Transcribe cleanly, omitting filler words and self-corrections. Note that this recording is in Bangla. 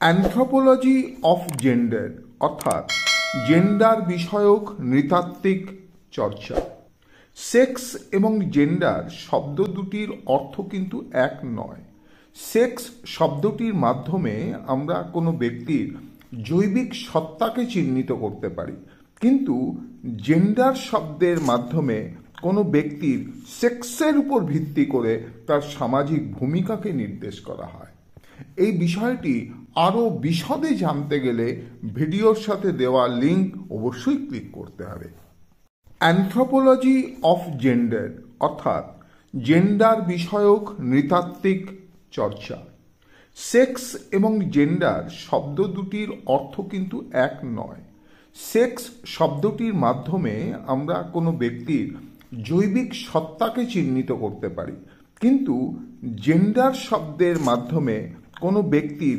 অ্যানথ্রোপোলজি অফ জেন্ডার অর্থাৎ জেন্ডার বিষয়ক নৃতাত্ত্বিক চর্চা। সেক্স এবং জেন্ডার শব্দ দুটির অর্থ কিন্তু এক নয়। সেক্স শব্দটির মাধ্যমে আমরা কোনো ব্যক্তির জৈবিক সত্তাকে চিহ্নিত করতে পারি, কিন্তু জেন্ডার শব্দের মাধ্যমে কোনো ব্যক্তির সেক্সের উপর ভিত্তি করে তার সামাজিক ভূমিকাকে নির্দেশ করা হয়। এই বিষয়টি আরও বিশদে জানতে গেলে ভিডিওর সাথে দেওয়া লিঙ্ক অবশ্যই ক্লিক করতে হবে। অ্যানথ্রোপোলজি অফ জেন্ডার অর্থাৎ জেন্ডার বিষয়ক নৃতাত্ত্বিক চর্চা। সেক্স এবং জেন্ডার শব্দ দুটির অর্থ কিন্তু এক নয়। সেক্স শব্দটির মাধ্যমে আমরা কোনো ব্যক্তির জৈবিক সত্তাকে চিহ্নিত করতে পারি, কিন্তু জেন্ডার শব্দের মাধ্যমে কোনো ব্যক্তির